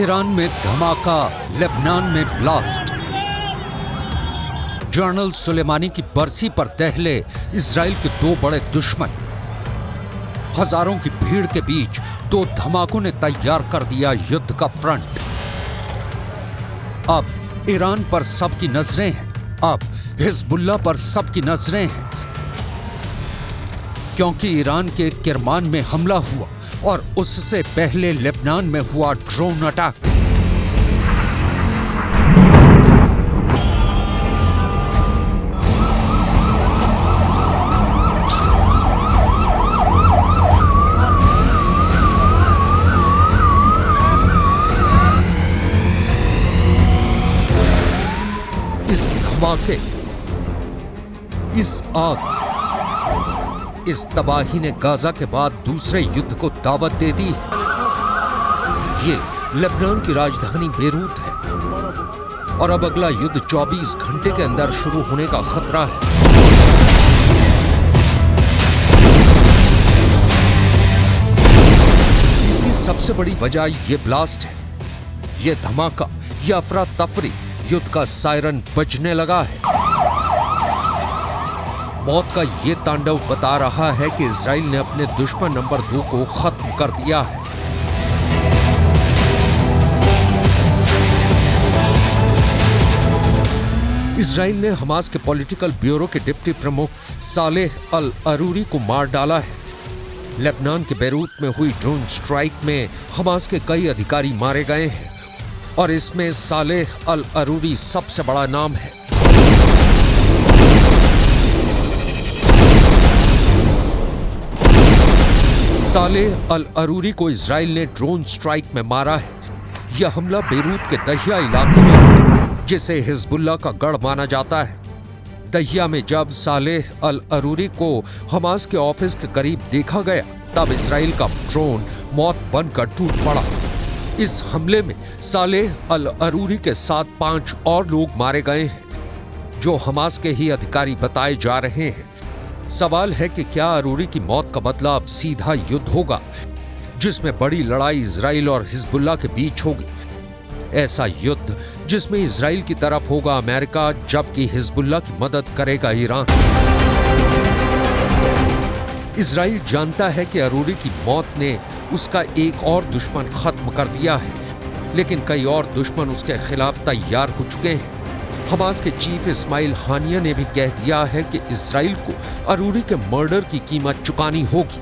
Iran में धमाका, Lebanon में ब्लास्ट। जनरल सुलेमानी की बरसी पर दहले इजराइल के दो बड़े दुश्मन। हजारों की भीड़ के बीच दो धमाकों ने तैयार कर दिया युद्ध का फ्रंट। अब ईरान पर सबकी नजरें हैं, अब हिजबुल्लाह पर सबकी नजरें हैं, क्योंकि ईरान के किरमान में हमला हुआ और उससे पहले लेबनान में हुआ ड्रोन अटैक। इस धमाके, इस आग, इस तबाही ने गाजा के बाद दूसरे युद्ध को दावत दे दी है। ये लेबनान की राजधानी बेरूत है और अब अगला युद्ध 24 घंटे के अंदर शुरू होने का खतरा है। इसकी सबसे बड़ी वजह यह ब्लास्ट है, यह धमाका, यह अफरा तफरी, युद्ध का सायरन बजने लगा है। मौत का यह तांडव बता रहा है कि इजराइल ने अपने दुश्मन नंबर 2 को खत्म कर दिया है। इजराइल ने हमास के पॉलिटिकल ब्यूरो के डिप्टी प्रमुख सालेह अल अरूरी को मार डाला है। लेबनान के बेरूत में हुई ड्रोन स्ट्राइक में हमास के कई अधिकारी मारे गए हैं और इसमें सालेह अल अरूरी सबसे बड़ा नाम है। सालेह अल अरूरी को इजराइल ने ड्रोन स्ट्राइक में मारा है। यह हमला बेरूत के दहिया इलाके में, जिसे हिजबुल्लाह का गढ़ माना जाता है। दहिया में जब सालेह अल अरूरी को हमास के ऑफिस के करीब देखा गया, तब इजराइल का ड्रोन मौत बनकर टूट पड़ा। इस हमले में सालेह अल अरूरी के साथ 5 और लोग मारे गए हैं, जो हमास के ही अधिकारी बताए जा रहे हैं। सवाल है कि क्या अरूरी की मौत का बदला अब सीधा युद्ध होगा, जिसमें बड़ी लड़ाई इजराइल और हिजबुल्लाह के बीच होगी। ऐसा युद्ध जिसमें इजराइल की तरफ होगा अमेरिका, जबकि हिजबुल्लाह की मदद करेगा ईरान। इजराइल जानता है कि अरूरी की मौत ने उसका एक और दुश्मन खत्म कर दिया है, लेकिन कई और दुश्मन उसके खिलाफ तैयार हो चुके हैं। हमास के चीफ इस्माइल हानिया ने भी कह दिया है कि इजराइल को अरूरी के मर्डर की कीमत चुकानी होगी।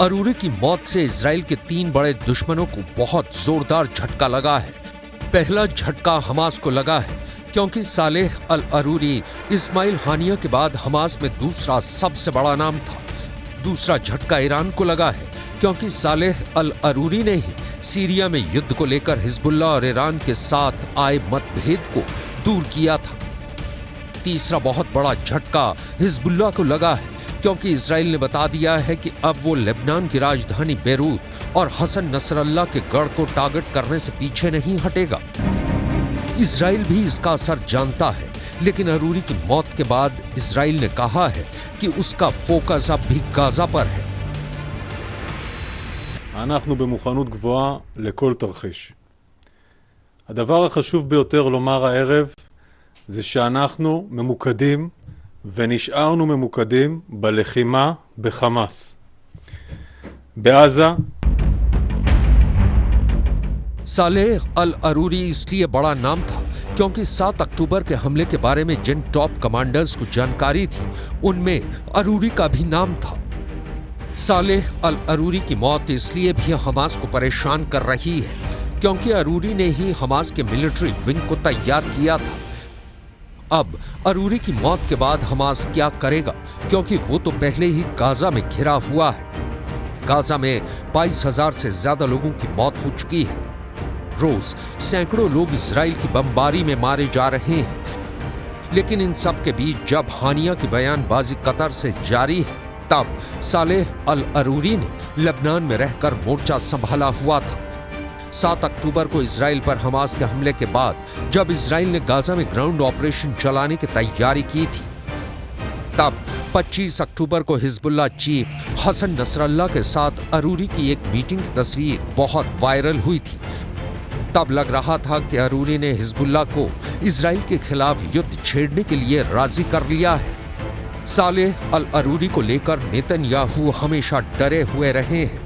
अरूरी की मौत से इजराइल के 3 बड़े दुश्मनों को बहुत जोरदार झटका लगा है। पहला झटका हमास को लगा है, क्योंकि सालेह अल अरूरी इस्माइल हानिया के बाद हमास में दूसरा सबसे बड़ा नाम था। दूसरा झटका ईरान को लगा है, क्योंकि सालेह अल अरूरी ने ही सीरिया में युद्ध को लेकर हिजबुल्लाह और ईरान के साथ आए मतभेद को दूर किया था। तीसरा बहुत बड़ा झटका हिजबुल्लाह को लगा है, क्योंकि इजराइल ने बता दिया है कि अब वो लेबनान की राजधानी बेरूत और हसन नसरल्लाह के गढ़ को टारगेट करने से पीछे नहीं हटेगा। इजराइल भी इसका असर जानता है, लेकिन अरूरी की मौत के बाद इजराइल ने कहा है कि उसका फोकस अब भी गाजा पर है। אנחנו במוכנות גבוהה לכל תרחיש. הדבר החשוב ביותר לומר הערב זה שאנחנו ממוקדים ונשארנו ממוקדים בלחימה בחמאס. בעזה सालेह अल अरूरी इसलिए बड़ा नाम था क्योंकि 7 अक्टूबर के हमले के बारे में जिन टॉप कमांडर्स को जानकारी थी, उनमें अरूरी का भी नाम था। सालेह अल अरूरी की मौत इसलिए भी हमास को परेशान कर रही है, क्योंकि अरूरी ने ही हमास के मिलिट्री विंग को तैयार किया था। अब अरूरी की मौत के बाद हमास क्या करेगा, क्योंकि वो तो पहले ही गाजा में घिरा हुआ है। गाजा में 22,000 से ज्यादा लोगों की मौत हो चुकी है। रोज सैकड़ों लोग इजराइल की बमबारी में मारे जा रहे हैं। लेकिन इन सब के बीच जब हानिया की बयानबाजी कतर से जारी है, तब सालेह अल अरूरी ने लेबनान में रहकर मोर्चा संभाला हुआ था। 7 अक्टूबर को इजराइल पर हमास के हमले के बाद जब इजराइल ने गाजा में ग्राउंड ऑपरेशन चलाने की तैयारी की थी, तब 25 अक्टूबर को हिजबुल्लाह चीफ हसन नसरल्लाह के साथ अरूरी की एक मीटिंग की तस्वीर बहुत वायरल हुई थी। तब लग रहा था कि अरूरी ने हिजबुल्लाह को इजराइल के खिलाफ युद्ध छेड़ने के लिए राजी कर लिया है। सालेह अल अरूरी को लेकर नेतन्याहू हमेशा डरे हुए रहे हैं,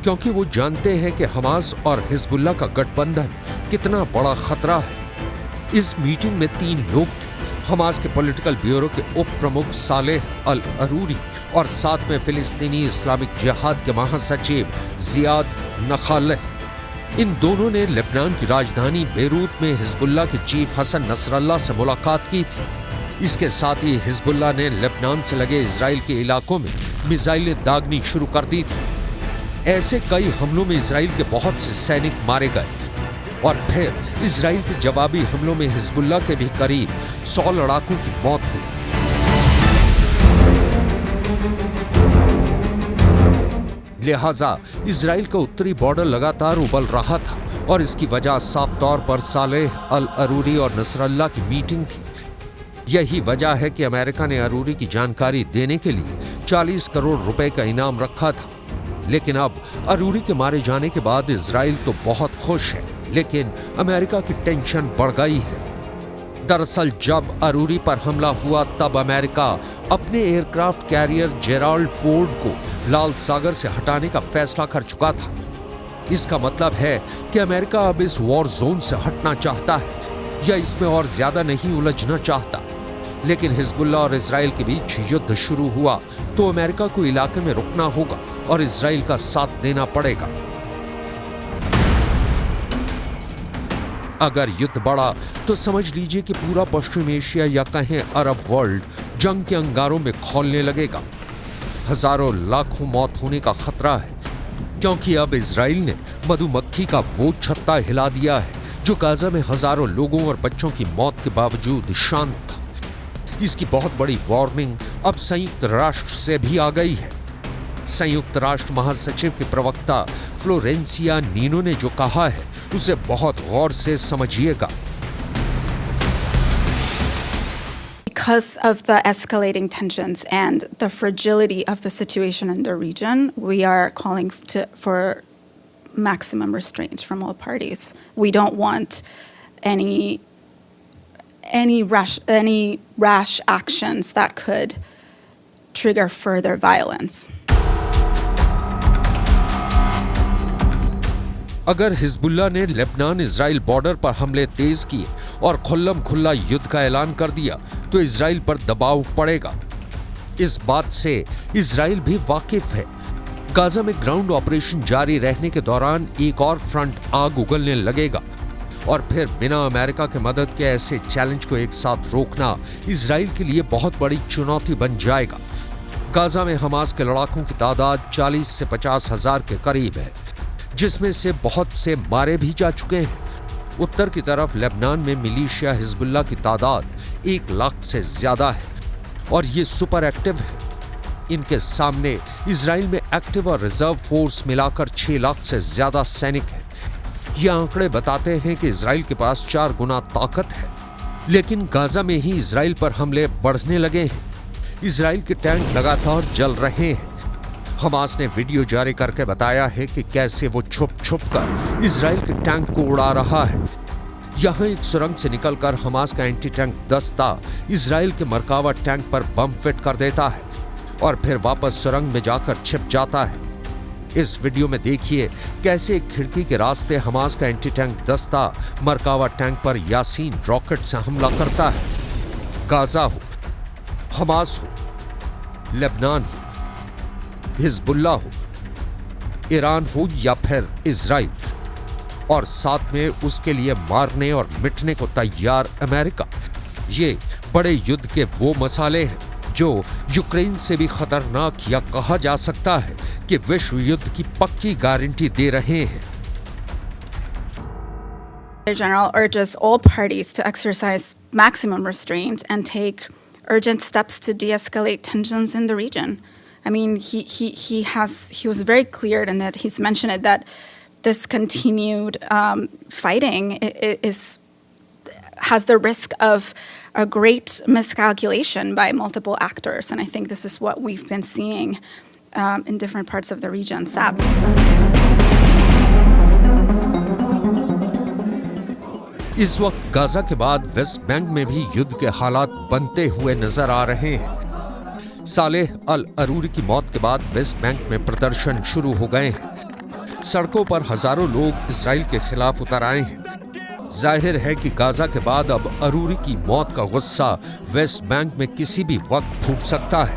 क्योंकि वो जानते हैं कि हमास और हिजबुल्लाह का गठबंधन कितना बड़ा खतरा है। इस मीटिंग में 3 लोग थे, हमास के पॉलिटिकल ब्यूरो के उप प्रमुख सालेह अल अरूरी और साथ में फिलिस्तीनी इस्लामिक जिहाद के महासचिव जियाद नखालेह। इन दोनों ने लेबनान की राजधानी बेरूत में हिजबुल्लाह के चीफ हसन नसरल्लाह से मुलाकात की थी। इसके साथ ही हिजबुल्लाह ने लेबनान से लगे इजराइल के इलाकों में मिसाइलें दागनी शुरू कर दी थी। ऐसे कई हमलों में इजराइल के बहुत से सैनिक मारे गए और फिर इजराइल के जवाबी हमलों में हिजबुल्लाह के भी करीब 100 लड़ाकों की मौत हुई। लिहाजा इजराइल का उत्तरी बॉर्डर लगातार उबल रहा था और इसकी वजह साफ तौर पर सालेह अल अरूरी और नसरल्लाह की मीटिंग थी। यही वजह है कि अमेरिका ने अरूरी की जानकारी देने के लिए 40 करोड़ रुपए का इनाम रखा था। लेकिन अब अरूरी के मारे जाने के बाद इजराइल तो बहुत खुश है, लेकिन अमेरिका की टेंशन बढ़ गई है। दरअसल जब अरूरी पर हमला हुआ तब अमेरिका अपने एयरक्राफ्ट कैरियर जेराल्ड फोर्ड को लाल सागर से हटाने का फैसला कर चुका था। इसका मतलब है कि अमेरिका अब इस वॉर जोन से हटना चाहता है या इसमें और ज्यादा नहीं उलझना चाहता। लेकिन हिजबुल्लाह और इजराइल के बीच युद्ध शुरू हुआ तो अमेरिका को इलाके में रुकना होगा और इजराइल का साथ देना पड़ेगा। अगर युद्ध बढ़ा तो समझ लीजिए कि पूरा पश्चिम एशिया या कहें अरब वर्ल्ड जंग के अंगारों में खौलने लगेगा। हजारों लाखों मौत होने का खतरा है, क्योंकि अब इजराइल ने मधुमक्खी का वो छत्ता हिला दिया है जो गाजा में हजारों लोगों और बच्चों की मौत के बावजूद शांत था। इसकी बहुत बड़ी वार्निंग अब संयुक्त राष्ट्र से भी आ गई है। संयुक्त राष्ट्र महासचिव के प्रवक्ता फ्लोरेंसिया नीनो ने जो कहा है उसे बहुत गौर से समझिएगा। Because of the escalating tensions and the fragility of the situation in the region, we are calling for maximum restraint from all parties. We don't want any rash actions that could trigger further violence. अगर Hezbollah ने Lebanon Israel border पर हमले तेज किए और खुल्लम खुल्ला युद्ध का ऐलान कर दिया तो इजराइल पर दबाव पड़ेगा। इस बात से इजराइल भी वाकिफ है। गाजा में ग्राउंड ऑपरेशन जारी रहने के दौरान एक और फ्रंट आग उगलने लगेगा और फिर बिना अमेरिका के मदद के ऐसे चैलेंज को एक साथ रोकना इजराइल के लिए बहुत बड़ी चुनौती बन जाएगा। गाजा में हमास के लड़ाकों की तादाद 40 से 50 हजार के करीब है, जिसमें से बहुत से मारे भी जा चुके हैं। उत्तर की तरफ लेबनान में मिलिशिया हिजबुल्लाह की तादाद 1 लाख से ज्यादा है और ये सुपर एक्टिव है। इनके सामने इजराइल में एक्टिव और रिजर्व फोर्स मिलाकर 6 लाख से ज्यादा सैनिक हैं। ये आंकड़े बताते हैं कि इजराइल के पास 4 गुना ताकत है। लेकिन गाजा में ही इजराइल पर हमले बढ़ने लगे हैं। इजराइल के टैंक लगातार जल रहे हैं। हमास ने वीडियो जारी करके बताया है कि कैसे वो छुप छुप कर इजराइल के टैंक को उड़ा रहा है। यहाँ एक सुरंग से निकलकर हमास का एंटी टैंक दस्ता इजराइल के मरकावा टैंक पर बम फिट कर देता है और फिर वापस सुरंग में जाकर छिप जाता है। इस वीडियो में देखिए कैसे एक खिड़की के रास्ते हमास का एंटी टैंक दस्ता मरकावा टैंक पर यासीन रॉकेट से हमला करता है। गाजा हो, हमास हो, लेबनान हो, हिजबुल्लाह हो, ईरान हो या फिर इजराइल, और साथ में उसके लिए मारने और मिटने को तैयार अमेरिका। ये बड़े युद्ध के वो मसाले हैं जो यूक्रेन से भी खतरनाक या कहा जा सकता है कि विश्व युद्ध की पक्की गारंटी दे रहे हैं। The General urges all parties to exercise maximum restraint and take urgent steps to de-escalate tensions in the region. I mean, he was very clear in it. He's mentioned it that this continued fighting has the risk of a great miscalculation by multiple actors, and I think this is what we've been seeing in different parts of the region, sadly. इस वक्त Gaza के बाद West Bank में भी युद्ध के हालात बनते हुए नजर आ रहे हैं। सालेह अल अरूरी की मौत के बाद वेस्ट बैंक में प्रदर्शन शुरू हो गए हैं। सड़कों पर हजारों लोग इजराइल के खिलाफ उतर आए हैं। जाहिर है कि गाजा के बाद अब अरूरी की मौत का गुस्सा वेस्ट बैंक में किसी भी वक्त फूट सकता है।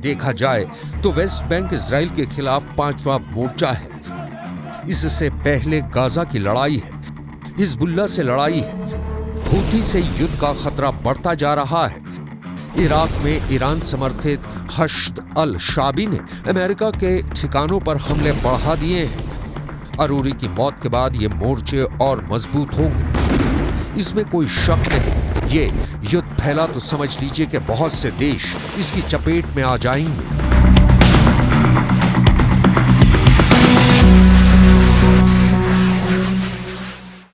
देखा जाए तो वेस्ट बैंक इजराइल के खिलाफ 5वां मोर्चा है। इससे पहले गाजा की लड़ाई है, हिजबुल्लाह से लड़ाई है, हूथी से युद्ध का खतरा बढ़ता जा रहा है। इराक में ईरान समर्थित हश्द अल शाबी ने अमेरिका के ठिकानों पर हमले बढ़ा दिए हैं। अरूरी की मौत के बाद ये मोर्चे और मजबूत होंगे, इसमें कोई शक नहीं। ये युद्ध फैला तो समझ लीजिए कि बहुत से देश इसकी चपेट में आ जाएंगे।